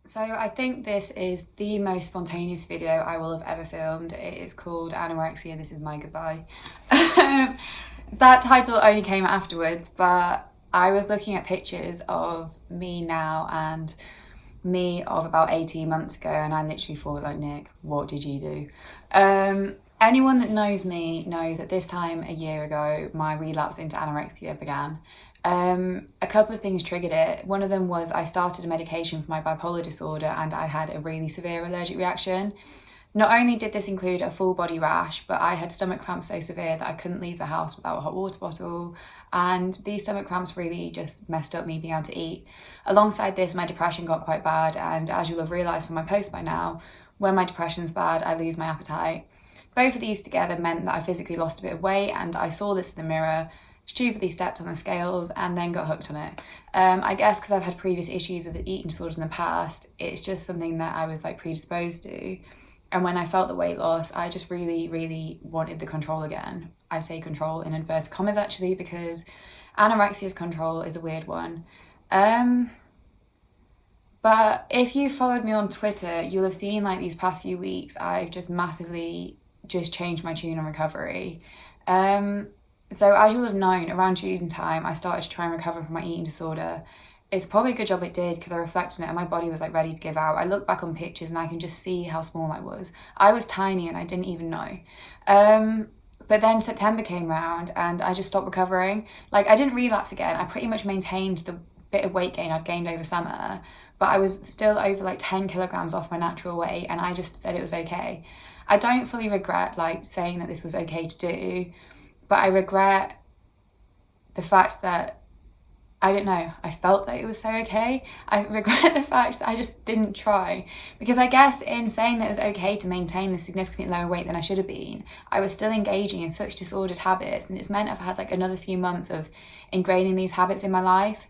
So I think this is the most spontaneous video I will have ever filmed. It is called Anorexia, This Is My Goodbye. That title only came afterwards, but I was looking at pictures of me now and me of about 18 months ago, and I literally thought, like, Nick, what did you do? Anyone that knows me knows that this time a year ago, my relapse into anorexia began. A couple of things triggered it. One of them was I started a medication for my bipolar disorder and I had a really severe allergic reaction. Not only did this include a full body rash, but I had stomach cramps so severe that I couldn't leave the house without a hot water bottle. And these stomach cramps really just messed up me being able to eat. Alongside this, my depression got quite bad. And as you'll have realised from my post by now, when my depression's bad, I lose my appetite. Both of these together meant that I physically lost a bit of weight, and I saw this in the mirror, stupidly stepped on the scales and then got hooked on it. I guess because I've had previous issues with eating disorders in the past, it's just something that I was like predisposed to. And when I felt the weight loss, I just really, really wanted the control again. I say control in inverted commas actually, because anorexia's control is a weird one. But if you followed me on Twitter, you'll have seen like these past few weeks, I've just massively just changed my tune on recovery. So as you'll have known, around June time, I started to try and recover from my eating disorder. It's probably a good job it did, because I reflected on it and my body was like ready to give out. I look back on pictures and I can just see how small I was. I was tiny and I didn't even know. But then September came around and I just stopped recovering. Like, I didn't relapse again. I pretty much maintained the bit of weight gain I'd gained over summer, but I was still over like 10 kilograms off my natural weight, and I just said it was okay. I don't fully regret like saying that this was okay to do, but I regret the fact that, I don't know, I felt that it was so okay. I regret the fact that I just didn't try. Because I guess in saying that it was okay to maintain a significantly lower weight than I should have been, I was still engaging in such disordered habits, and it's meant I've had like another few months of ingraining these habits in my life.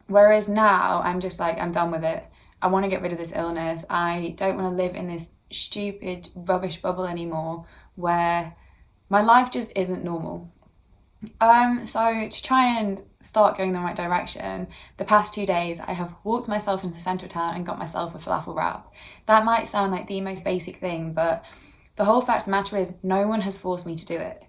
Whereas now I'm just like, I'm done with it. I want to get rid of this illness. I don't want to live in this stupid rubbish bubble anymore where my life just isn't normal. So to try and start going in the right direction, the past 2 days I have walked myself into the centre of town and got myself a falafel wrap. That might sound like the most basic thing, but the whole fact of the matter is no one has forced me to do it.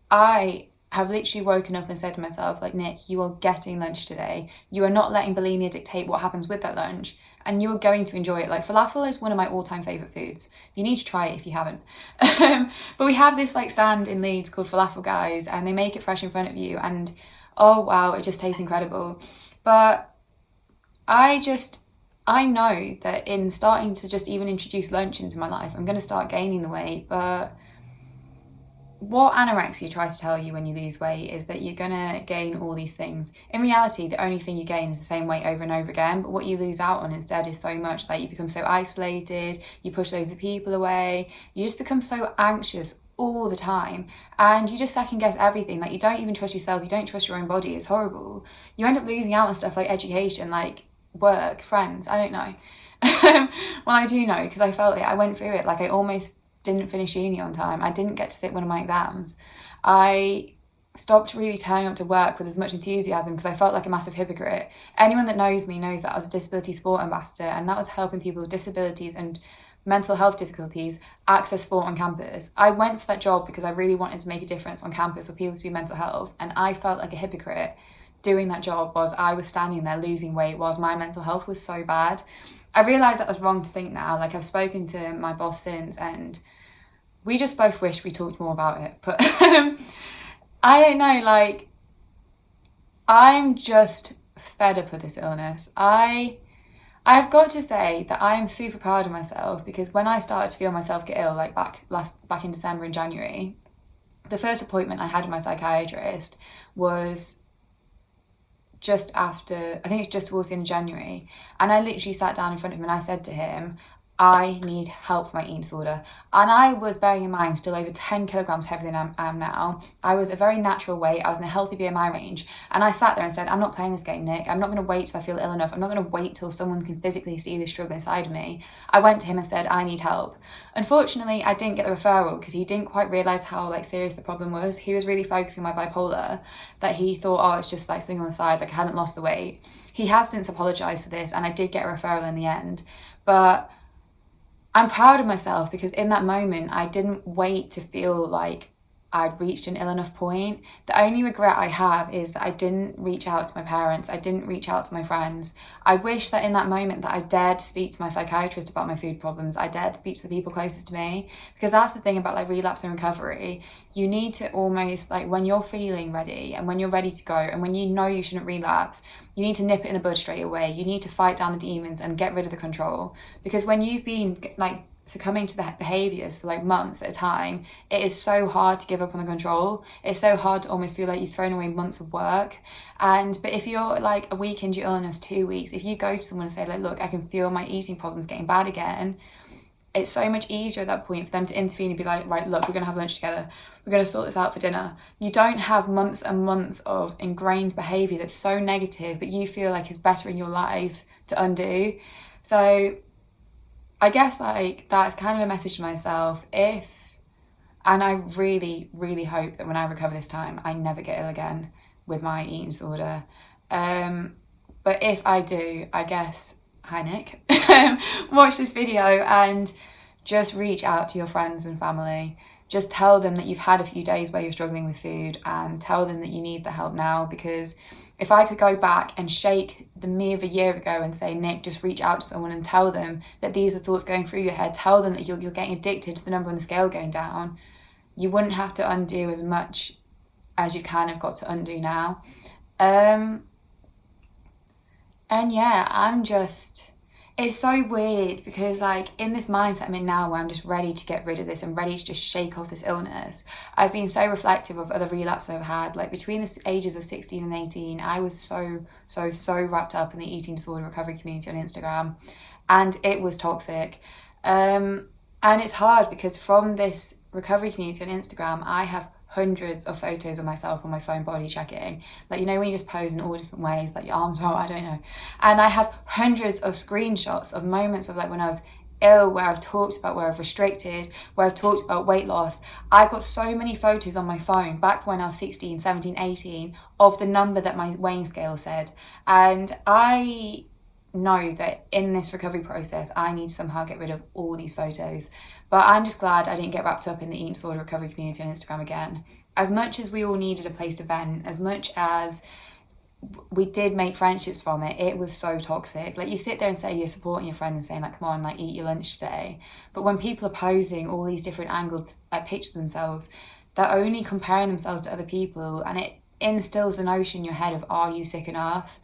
I have literally woken up and said to myself, like, Nick, you are getting lunch today. You are not letting bulimia dictate what happens with that lunch, and you are going to enjoy it. Like, falafel is one of my all-time favourite foods. You need to try it if you haven't. But we have this like stand in Leeds called Falafel Guys, and they make it fresh in front of you, and oh wow, it just tastes incredible. But I know that in starting to just even introduce lunch into my life, I'm going to start gaining the weight. But what anorexia tries to tell you when you lose weight is that you're going to gain all these things. In reality, the only thing you gain is the same weight over and over again, but what you lose out on instead is so much that you become so isolated, you push loads of people away, you just become so anxious all the time, and you just second guess everything. Like, you don't even trust yourself, you don't trust your own body. It's horrible. You end up losing out on stuff like education, like work, friends, I don't know. Well, I do know, because I felt it. I went through it. Like, I almost didn't finish uni on time. I didn't get to sit one of my exams. I stopped really turning up to work with as much enthusiasm because I felt like a massive hypocrite. Anyone that knows me knows that I was a disability sport ambassador, and that was helping people with disabilities and mental health difficulties access sport on campus. I went for that job because I really wanted to make a difference on campus for people to do mental health, and I felt like a hypocrite doing that job whilst I was standing there losing weight whilst my mental health was so bad. I realised that was wrong to think now. Like, I've spoken to my boss since, and we just both wish we talked more about it. But I don't know, like, I'm just fed up with this illness. I've got to say that I am super proud of myself, because when I started to feel myself get ill, like back in December and January, the first appointment I had with my psychiatrist was just after, I think it's just towards the end of January, and I literally sat down in front of him and I said to him, I need help with my eating disorder. And I was, bearing in mind, still over 10 kilograms heavier than I am now. I was a very natural weight. I was in a healthy BMI range. And I sat there and said, I'm not playing this game, Nick. I'm not going to wait till I feel ill enough. I'm not going to wait till someone can physically see the struggle inside of me. I went to him and said, I need help. Unfortunately, I didn't get the referral because he didn't quite realise how like serious the problem was. He was really focusing on my bipolar, that he thought, oh, it's just like something on the side, like I hadn't lost the weight. He has since apologised for this, and I did get a referral in the end. But I'm proud of myself because in that moment, I didn't wait to feel like I'd reached an ill enough point. The only regret I have is that I didn't reach out to my parents. I didn't reach out to my friends. I wish that in that moment that I dared to speak to my psychiatrist about my food problems. I dared to speak to the people closest to me, because that's the thing about like relapse and recovery. You need to almost like, when you're feeling ready and when you're ready to go and when you know you shouldn't relapse, you need to nip it in the bud straight away. You need to fight down the demons and get rid of the control, because when you've been like succumbing to the behaviours for like months at a time, it is so hard to give up on the control. It's so hard to almost feel like you've thrown away months of work. But if you're like a week into your illness, 2 weeks, if you go to someone and say like, look, I can feel my eating problems getting bad again, it's so much easier at that point for them to intervene and be like, right, look, we're going to have lunch together. We're going to sort this out for dinner. You don't have months and months of ingrained behaviour that's so negative, but you feel like is better in your life to undo. So I guess like that's kind of a message to myself. And I really, really hope that when I recover this time, I never get ill again with my eating disorder. But if I do, I guess, hi Nick, watch this video and just reach out to your friends and family. Just tell them that you've had a few days where you're struggling with food, and tell them that you need the help now. Because if I could go back and shake the me of a year ago and say, Nick, just reach out to someone and tell them that these are thoughts going through your head, tell them that you're getting addicted to the number on the scale going down, you wouldn't have to undo as much as you kind of got to undo now. And yeah, it's so weird because like in this mindset I'm in now where I'm just ready to get rid of this and ready to just shake off this illness, I've been so reflective of other relapses I've had. Like between the ages of 16 and 18, I was so wrapped up in the eating disorder recovery community on Instagram, and it was toxic. And it's hard because from this recovery community on Instagram, I have hundreds of photos of myself on my phone body checking, like, you know, when you just pose in all different ways, like your arms out, I don't know, and I have hundreds of screenshots of moments of like when I was ill, where I've talked about where I've restricted, where I've talked about weight loss. I've got so many photos on my phone back when I was 16, 17, 18 of the number that my weighing scale said, and I know that in this recovery process I need to somehow get rid of all these photos. But I'm just glad I didn't get wrapped up in the eating disorder recovery community on Instagram again. As much as we all needed a place to vent, as much as we did make friendships from it, it was so toxic. Like, you sit there and say you're supporting your friend and saying like, come on, like, eat your lunch today, but when people are posing all these different angled pictures of themselves, they're only comparing themselves to other people, and it instills the notion in your head of, are you sick enough?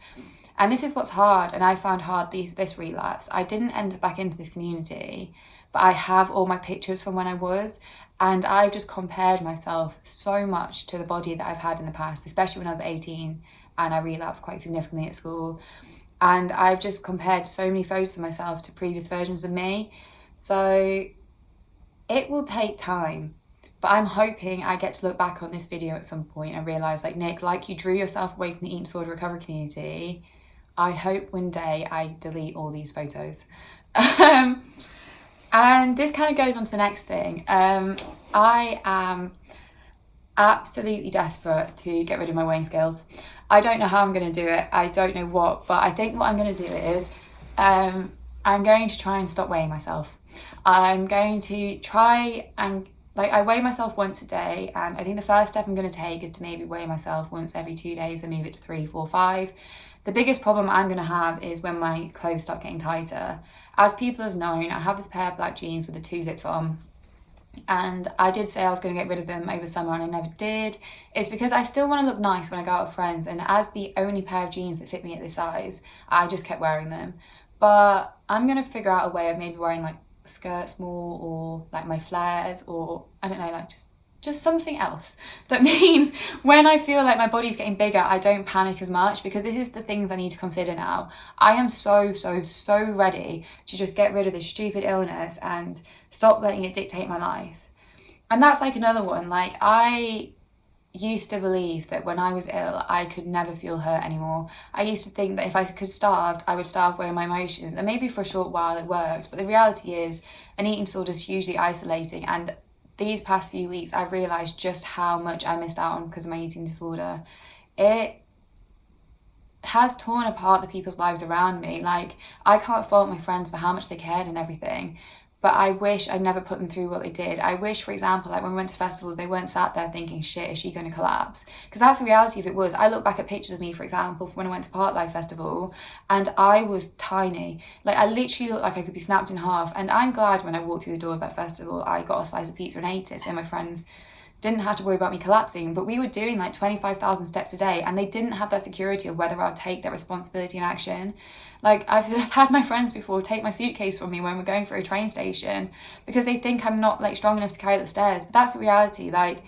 And this is what's hard, and I found hard this relapse. I didn't enter back into this community, but I have all my pictures from when I was, and I've just compared myself so much to the body that I've had in the past, especially when I was 18 and I relapsed quite significantly at school. And I've just compared so many photos of myself to previous versions of me. So it will take time, but I'm hoping I get to look back on this video at some point and realise, like, Nick, like you drew yourself away from the eating disorder recovery community, I hope one day I delete all these photos. And this kind of goes on to the next thing. I am absolutely desperate to get rid of my weighing scales. I don't know how I'm going to do it. I don't know what, but I think what I'm going to do is I'm going to try and stop weighing myself. I'm going to try and, like, I weigh myself once a day, and I think the first step I'm going to take is to maybe weigh myself once every 2 days and move it to 3, 4, 5. The biggest problem I'm going to have is when my clothes start getting tighter. As people have known, I have this pair of black jeans with the 2 zips on, and I did say I was going to get rid of them over summer, and I never did. It's because I still want to look nice when I go out with friends, and as the only pair of jeans that fit me at this size, I just kept wearing them. But I'm going to figure out a way of maybe wearing like skirts more, or like my flares, or I don't know, like just something else that means when I feel like my body's getting bigger, I don't panic as much, because this is the things I need to consider now. I am so ready to just get rid of this stupid illness and stop letting it dictate my life. And that's like another one. Like, I used to believe that when I was ill, I could never feel hurt anymore. I used to think that if I could starve, I would starve away my emotions, and maybe for a short while it worked, but the reality is an eating disorder is hugely isolating, and these past few weeks I've realised just how much I missed out on because of my eating disorder. has torn apart the people's lives around me. Like, I can't fault my friends for how much they cared and everything, but I wish I'd never put them through what they did. I wish, for example, like when we went to festivals, they weren't sat there thinking, shit, is she going to collapse? Because that's the reality if it was. I look back at pictures of me, for example, when I went to Parklife Festival, and I was tiny. Like, I literally looked like I could be snapped in half. And I'm glad when I walked through the doors of that festival, I got a slice of pizza and ate it, so my friends didn't have to worry about me collapsing. But we were doing like 25,000 steps a day, and they didn't have that security of whether I'd take that responsibility and action. Like, I've had my friends before take my suitcase from me when we're going through a train station because they think I'm not like strong enough to carry up the stairs. But that's the reality. Like,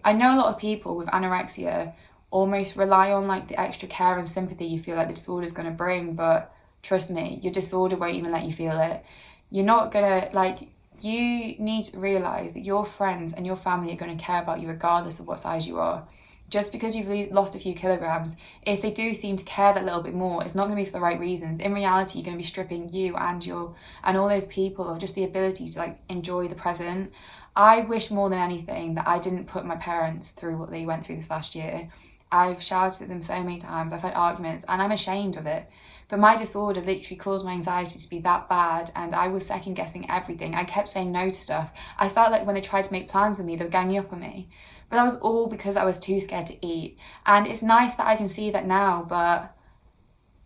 I know a lot of people with anorexia almost rely on like the extra care and sympathy you feel like the disorder is going to bring, but trust me, your disorder won't even let you feel it. You're not gonna, like, you need to realise that your friends and your family are going to care about you regardless of what size you are. Just because you've lost a few kilograms, if they do seem to care that little bit more, it's not going to be for the right reasons. In reality, you're going to be stripping you and all those people of just the ability to like enjoy the present. I wish more than anything that I didn't put my parents through what they went through this last year. I've shouted at them so many times, I've had arguments, and I'm ashamed of it. But my disorder literally caused my anxiety to be that bad, and I was second guessing everything. I kept saying no to stuff. I felt like when they tried to make plans with me, they were ganging up on me. But that was all because I was too scared to eat. And it's nice that I can see that now, but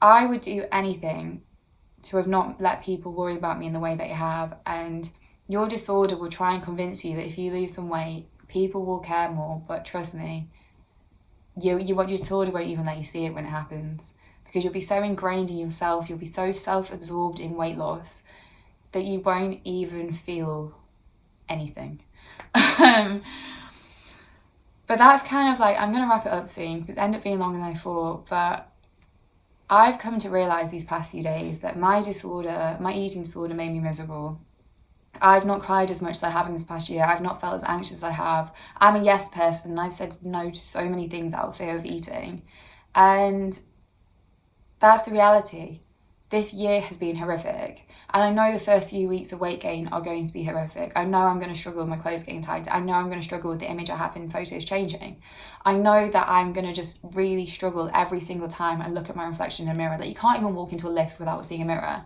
I would do anything to have not let people worry about me in the way they have. And your disorder will try and convince you that if you lose some weight, people will care more. But trust me, your disorder won't even let you see it when it happens, because you'll be so ingrained in yourself, you'll be so self-absorbed in weight loss that you won't even feel anything. But that's kind of like, I'm going to wrap it up soon because it's ended up being longer than I thought, but I've come to realise these past few days that my eating disorder made me miserable. I've not cried as much as I have in this past year. I've not felt as anxious as I have. I'm a yes person, and I've said no to so many things out of fear of eating. And that's the reality. This year has been horrific. And I know the first few weeks of weight gain are going to be horrific. I know I'm going to struggle with my clothes getting tighter. I know I'm going to struggle with the image I have in photos changing. I know that I'm going to just really struggle every single time I look at my reflection in a mirror. Like, you can't even walk into a lift without seeing a mirror.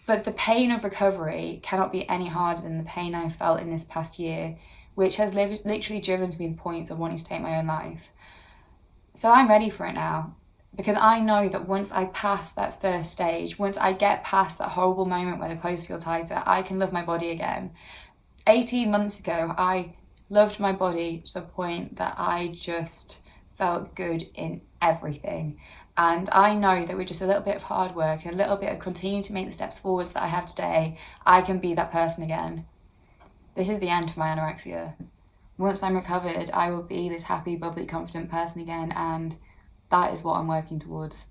But the pain of recovery cannot be any harder than the pain I felt in this past year, which has literally driven to me the point of wanting to take my own life. So I'm ready for it now. Because I know that once I pass that first stage, once I get past that horrible moment where the clothes feel tighter, I can love my body again. 18 months ago, I loved my body to the point that I just felt good in everything. And I know that with just a little bit of hard work and a little bit of continuing to make the steps forwards that I have today, I can be that person again. This is the end for my anorexia. Once I'm recovered, I will be this happy, bubbly, confident person again, and that is what I'm working towards.